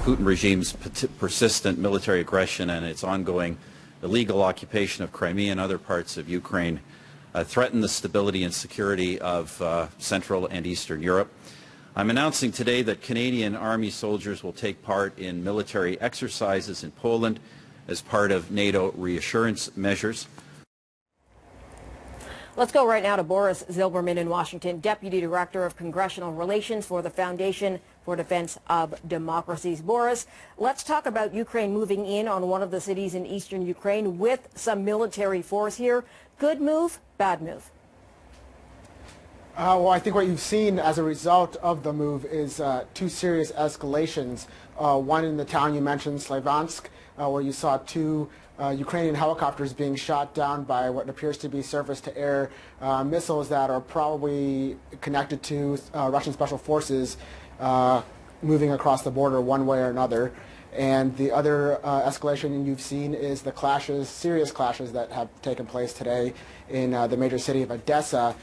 Putin regime's persistent military aggression and its ongoing illegal occupation of Crimea and other parts of Ukraine threaten the stability and security of Central and Eastern Europe. I'm announcing today that Canadian Army soldiers will take part in military exercises in Poland as part of NATO reassurance measures. Let's go right now to Boris Zilberman in Washington, Deputy Director of Congressional Relations for the Foundation for Defense of Democracies. Boris, let's talk about Ukraine moving in on one of the cities in eastern Ukraine with some military force here. Good move, bad move? Well, I think what you've seen as a result of the move is two serious escalations. One in the town you mentioned, Slavansk, where you saw two Ukrainian helicopters being shot down by what appears to be surface-to-air missiles that are probably connected to Russian special forces moving across the border one way or another. And the other escalation you've seen is the clashes, serious clashes that have taken place today in the major city of Odessa,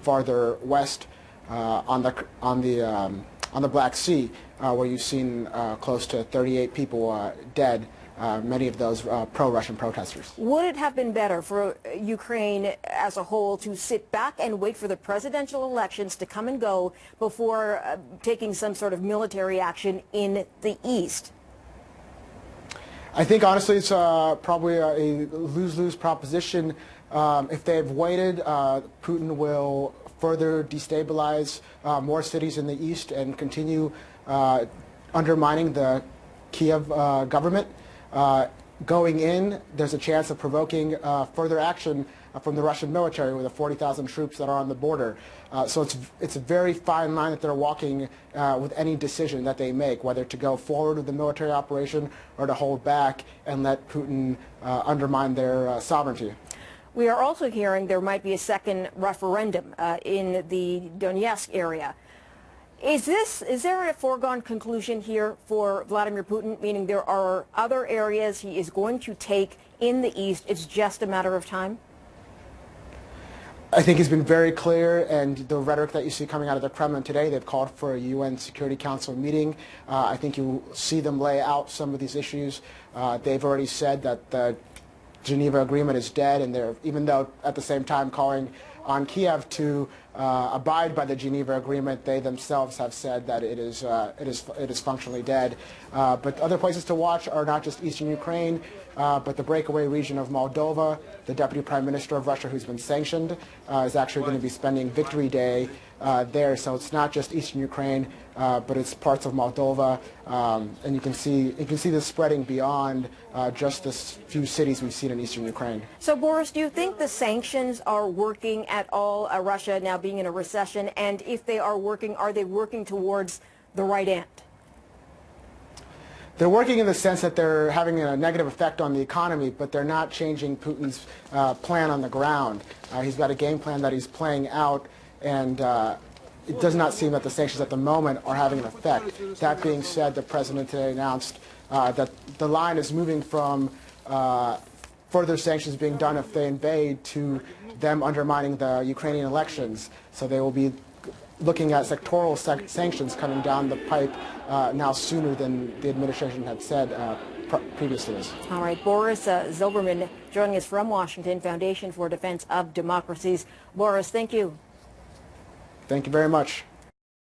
farther west on the Black Sea, where you've seen close to 38 people dead. Many of those pro-Russian protesters. Would it have been better for Ukraine as a whole to sit back and wait for the presidential elections to come and go before taking some sort of military action in the east? I think honestly it's probably a lose-lose proposition. If they've waited, Putin will further destabilize more cities in the east and continue undermining the Kiev government. Going in, there's a chance of provoking further action from the Russian military with the 40,000 troops that are on the border. So it's a very fine line that they're walking with any decision that they make, whether to go forward with the military operation or to hold back and let Putin undermine their sovereignty. We are also hearing there might be a second referendum in the Donetsk area. Is there a foregone conclusion here for Vladimir Putin, meaning there are other areas he is going to take in the east, it's just a matter of time? I think he's been very clear, and the rhetoric that you see coming out of the Kremlin today, they've called for a UN Security Council meeting. I think you'll see them lay out some of these issues. They've already said that the Geneva Agreement is dead, and they're, even though at the same time calling on Kiev to abide by the Geneva Agreement, they themselves have said that it is functionally dead. But other places to watch are not just eastern Ukraine, but the breakaway region of Moldova. The Deputy Prime Minister of Russia, who's been sanctioned, is actually going to be spending Victory Day there. So it's not just eastern Ukraine, but it's parts of Moldova, and you can see this spreading beyond just the few cities we've seen in eastern Ukraine. So, Boris, do you think the sanctions are working at all? Russia now being in a recession, and if they are working towards the right end? They're working in the sense that they're having a negative effect on the economy, but they're not changing Putin's plan on the ground. He's got a game plan that he's playing out, and it does not seem that the sanctions at the moment are having an effect. That being said, the president today announced that the line is moving from further sanctions being done if they invade to them undermining the Ukrainian elections. So they will be looking at sectoral sanctions coming down the pipe now sooner than the administration had said previously. All right, Boris Zilberman joining us from Washington, Foundation for Defense of Democracies. Boris, thank you. Thank you very much.